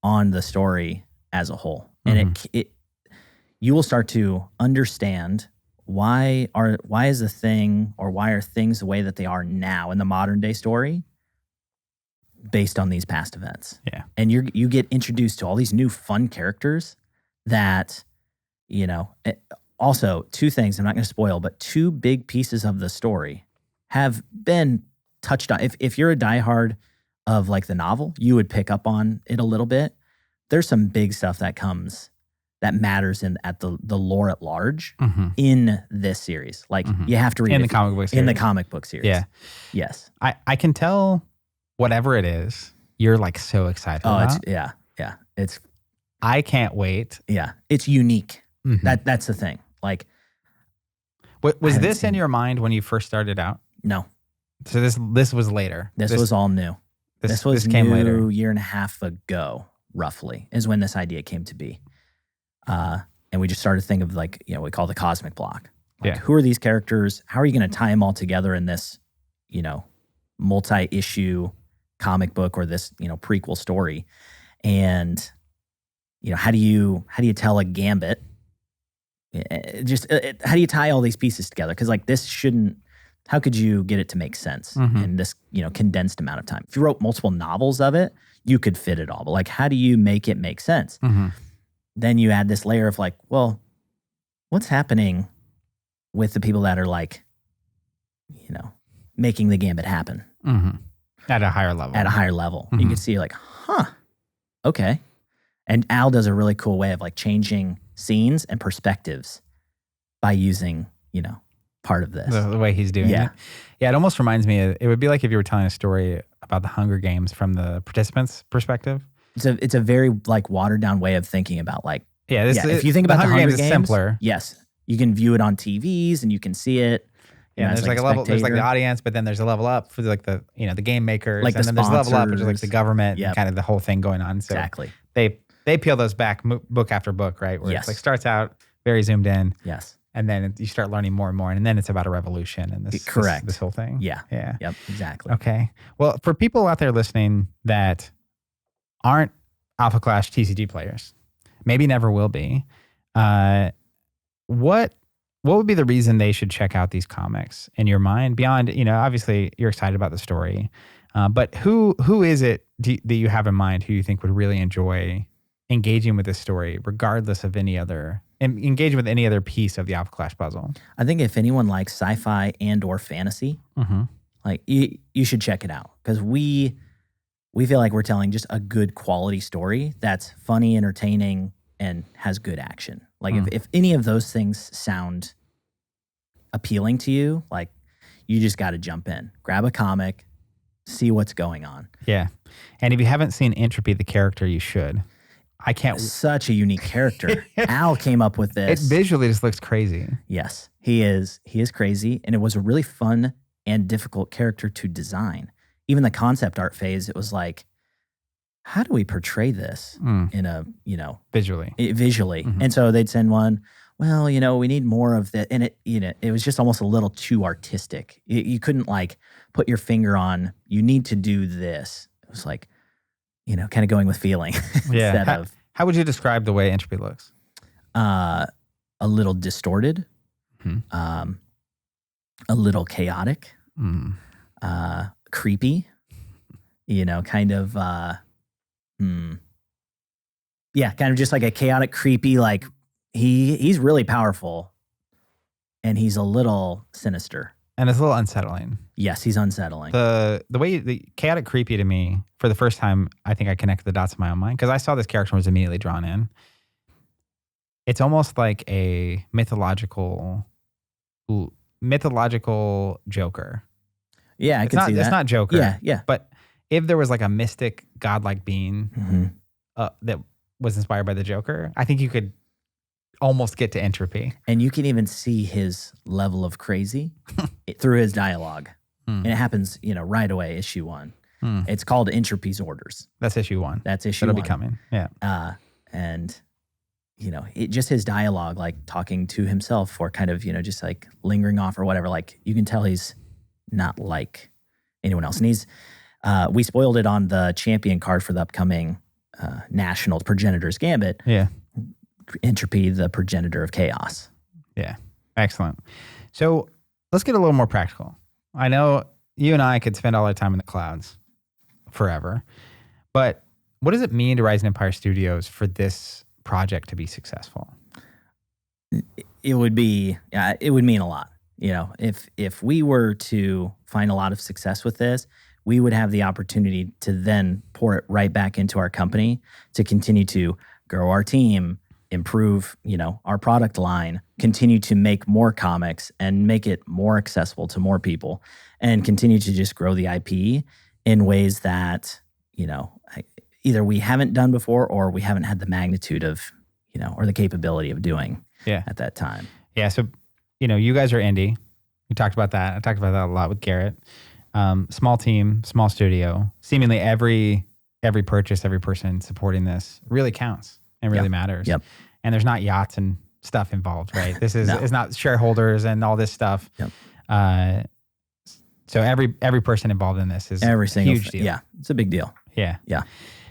on the story as a whole. And you will start to understand why is the thing, or why are things the way that they are now in the modern day story based on these past events. Yeah. And you get introduced to all these new fun characters that, also 2 things, I'm not going to spoil, but 2 big pieces of the story have been touched on. If you're a diehard of the novel, you would pick up on it a little bit. There's some big stuff that matters at the lore at large in this series. You have to read in the comic book series. In the comic book series. Yeah. Yes. I can tell whatever it is, you're so excited about. It's I can't wait. Yeah. It's unique. That's the thing. Was this in your mind when you first started out? No. So this was later. This was all new. This came later. Year and a half ago, roughly, is when this idea came to be. And we just started to think of we call the cosmic block. Who are these characters? How are you going to tie them all together in this, multi-issue comic book or this, prequel story? And, how do you tell a gambit? How do you tie all these pieces together? Because this shouldn't. How could you get it to make sense in this, condensed amount of time? If you wrote multiple novels of it, you could fit it all. But how do you make it make sense? Then you add this layer of what's happening with the people that are making the gambit happen at a higher level. At a higher level, you can see okay. And Al does a really cool way of changing scenes and perspectives by using part of this. The way he's doing it. Yeah, it almost reminds me. It would be like if you were telling a story about the Hunger Games from the participants' perspective. It's a very watered down way of thinking about if you think about the Hunger Games, is simpler. Yes, you can view it on TVs and you can see it. Yeah, there's a level. There's the audience, but then there's a level up for the game makers, and then there's a level up, which is the government, and kind of the whole thing going on. So exactly. They peel those back book after book, right? Where it's starts out very zoomed in. Yes. And then you start learning more and more, and then it's about a revolution and this whole thing. Yeah. Yeah. Yep. Exactly. Okay. Well, for people out there listening that aren't Alpha Clash TCG players, maybe never will be, what would be the reason they should check out these comics in your mind? Beyond, obviously you're excited about the story. But who is it that you have in mind who you think would really enjoy engaging with this story, regardless of engaging with any other piece of the Alpha Clash puzzle? I think if anyone likes sci-fi and or fantasy, like you should check it out, because we feel like we're telling just a good quality story that's funny, entertaining, and has good action. Like if any of those things sound appealing to you, like you just got to jump in, grab a comic, see what's going on. Yeah. And if you haven't seen Entropy, the character, you should. I can't. Such a unique character. Al came up with this. It visually just looks crazy. Yes, he is crazy. And it was a really fun and difficult character to design. Even the concept art phase, it was like, how do we portray this in a, visually. And so they'd send one, well, we need more of that. And it was just almost a little too artistic. You couldn't like put your finger on, you need to do this. It was like, kind of going with feeling. Yeah. How would you describe the way Entropy looks? A little distorted, a little chaotic, creepy, kind of, kind of just like a chaotic, creepy, like he's really powerful and he's a little sinister. And it's a little unsettling. Yes, he's unsettling. The way the chaotic creepy to me, for the first time, I think I connected the dots in my own mind because I saw this character and was immediately drawn in. It's almost like a mythological Joker. Yeah, I can see that. It's not Joker. Yeah. But if there was like a mystic, godlike being that was inspired by the Joker, I think you could almost get to Entropy. And you can even see his level of crazy through his dialogue. And it happens, right away, issue 1. It's called Entropy's Orders. That's issue 1. That's issue 1. That'll be coming. Yeah. And, just his dialogue, like talking to himself or kind of, just like lingering off or whatever, like you can tell he's not like anyone else. And we spoiled it on the champion card for the upcoming National Progenitor's Gambit. Yeah. Entropy, the progenitor of chaos. Yeah. Excellent. So let's get a little more practical. I know you and I could spend all our time in the clouds forever, but what does it mean to Rise and Empire Studios for this project to be successful? It would mean a lot. If we were to find a lot of success with this, we would have the opportunity to then pour it right back into our company to continue to grow our team, improve, our product line, continue to make more comics and make it more accessible to more people, and continue to just grow the IP in ways that, either we haven't done before or we haven't had the magnitude of, or the capability of doing at that time. Yeah. So, you guys are indie. We talked about that. I talked about that a lot with Garrett. Small team, small studio. Seemingly every purchase, every person supporting this really counts and really matters. Yep. And there's not yachts and stuff involved, right? This is it's not shareholders and all this stuff. Yep. So every person involved in this is every single huge deal. Yeah, it's a big deal. Yeah. Yeah.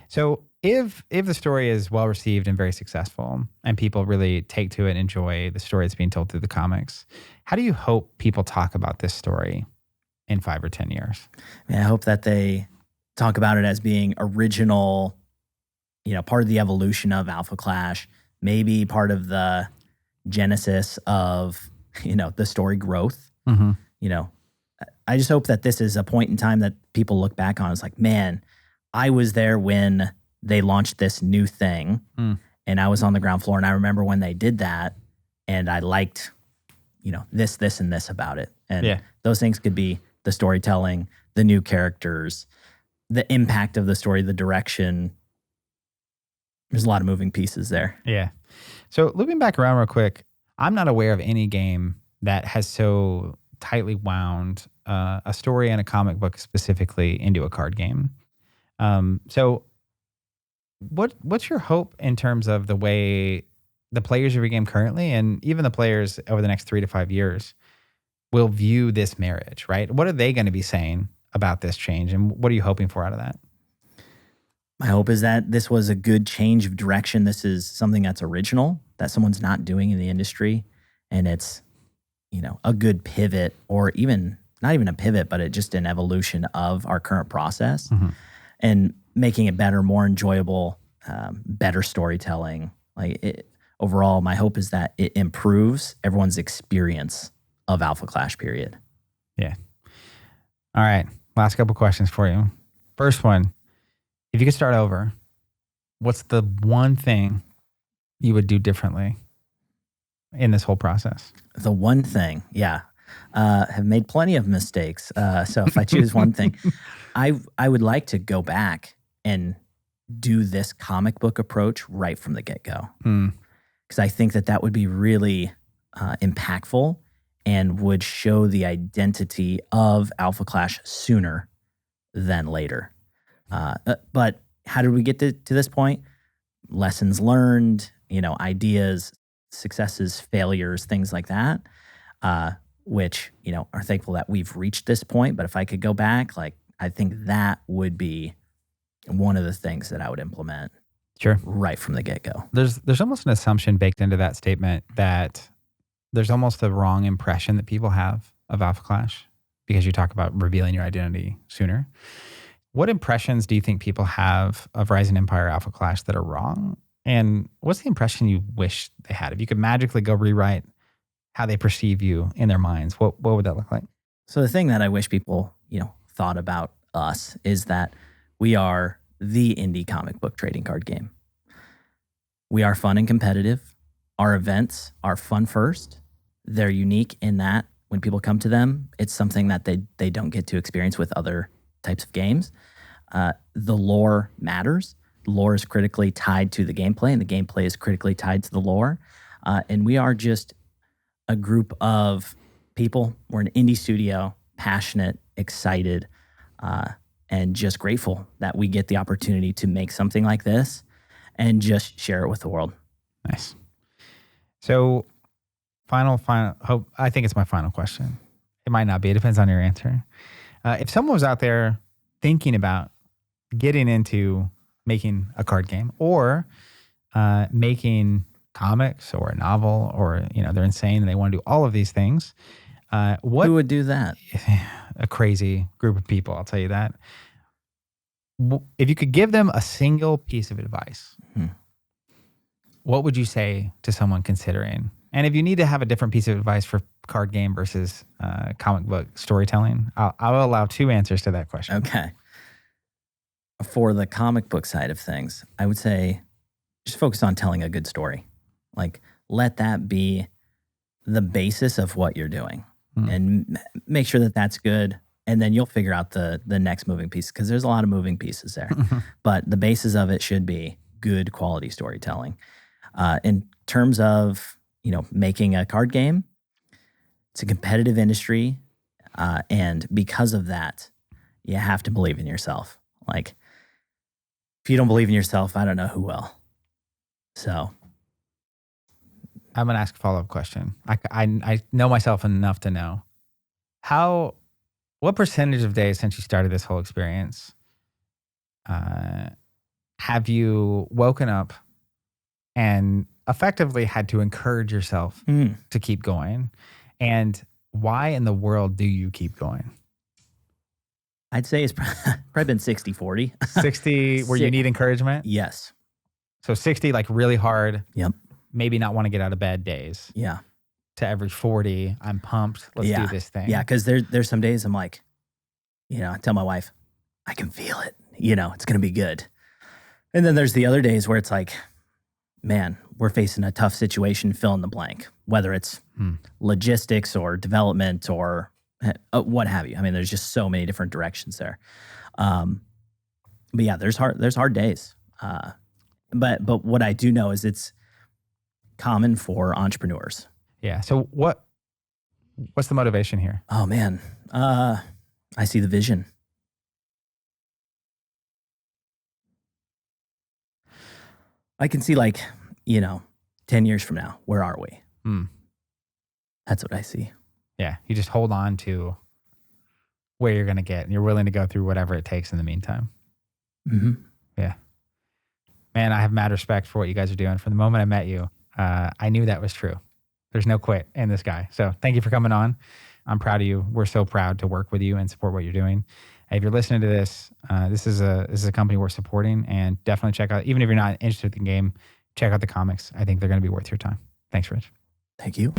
So if the story is well received and very successful and people really take to it and enjoy the story that's being told through the comics, how do you hope people talk about this story in 5 or 10 years? I hope that they talk about it as being original, part of the evolution of Alpha Clash, maybe part of the genesis of, the story growth. I just hope that this is a point in time that people look back on as like, man, I was there when they launched this new thing and I was on the ground floor and I remember when they did that and I liked, this and this about it. And those things could be the storytelling, the new characters, the impact of the story, the direction. There's a lot of moving pieces there. Yeah. So looping back around real quick, I'm not aware of any game that has so tightly wound a story and a comic book specifically into a card game. So what's your hope in terms of the way the players of your game currently and even the players over the next 3 to 5 years will view this marriage, right? What are they going to be saying about this change and what are you hoping for out of that? My hope is that this was a good change of direction. This is something that's original, that someone's not doing in the industry. And it's, a good pivot or even not even a pivot, but just an evolution of our current process Mm-hmm. and making it better, more enjoyable, better storytelling. Overall, my hope is that it improves everyone's experience of Alpha Clash, period. Yeah. All right. Last couple questions for you. First one, if you could start over, what's the one thing you would do differently in this whole process? The one thing, have made plenty of mistakes. So if I choose one thing, I would like to go back and do this comic book approach right from the get-go. Because I think that would be really impactful and would show the identity of Alpha Clash sooner than later. But how did we get to this point? Lessons learned, ideas, successes, failures, things like that, which, are thankful that we've reached this point. But if I could go back, I think that would be one of the things that I would implement. Sure. Right from the get-go. There's almost an assumption baked into that statement that there's almost a wrong impression that people have of Alpha Clash because you talk about revealing your identity sooner. What impressions do you think people have of Rising Empire Alpha Clash that are wrong? And what's the impression you wish they had? If you could magically go rewrite how they perceive you in their minds, what would that look like? So the thing that I wish people, thought about us is that we are the indie comic book trading card game. We are fun and competitive. Our events are fun first. They're unique in that when people come to them, it's something that they don't get to experience with other types of games. The lore matters. The lore is critically tied to the gameplay, and the gameplay is critically tied to the lore. And we are just a group of people. We're an indie studio, passionate, excited, and just grateful that we get the opportunity to make something like this and just share it with the world. Nice. So final, I think it's my final question. It might not be. It depends on your answer. If someone was out there thinking about getting into making a card game or making comics or a novel, or they're insane and they want to do all of these things, who would do that? A crazy group of people, I'll tell you that. If you could give them a single piece of advice, what would you say to someone considering? And if you need to have a different piece of advice for card game versus comic book storytelling, I'll allow 2 answers to that question. Okay. For the comic book side of things, I would say just focus on telling a good story. Let that be the basis of what you're doing, and make sure that that's good. And then you'll figure out the next moving piece, because there's a lot of moving pieces there. But the basis of it should be good quality storytelling. In terms of, making a card game, it's a competitive industry. And because of that, you have to believe in yourself. If you don't believe in yourself, I don't know who will. So I'm going to ask a follow-up question. I know myself enough to know what percentage of days since you started this whole experience have you woken up and effectively had to encourage yourself to keep going? And why in the world do you keep going? I'd say it's probably been 60-40. 60 where you need encouragement? Yes. So 60 really hard. Yep. Maybe not want to get out of bed days. Yeah. To every 40, I'm pumped. Let's do this thing. Yeah, because there's some days I'm like, I tell my wife, I can feel it. It's going to be good. And then there's the other days where it's like, man, we're facing a tough situation, fill in the blank, whether it's logistics or development or what have you. I mean, there's just so many different directions there. But yeah, there's hard days. But what I do know is it's common for entrepreneurs. Yeah. So what's the motivation here? Oh man, I see the vision. I can see 10 years from now, where are we? That's what I see. Yeah. You just hold on to where you're going to get, and you're willing to go through whatever it takes in the meantime. Mm-hmm. Yeah. Man, I have mad respect for what you guys are doing. From the moment I met you, I knew that was true. There's no quit in this guy. So thank you for coming on. I'm proud of you. We're so proud to work with you and support what you're doing. If you're listening to this, this is a company we're supporting, and definitely check out, even if you're not interested in the game, check out the comics. I think they're going to be worth your time. Thanks, Rich. Thank you.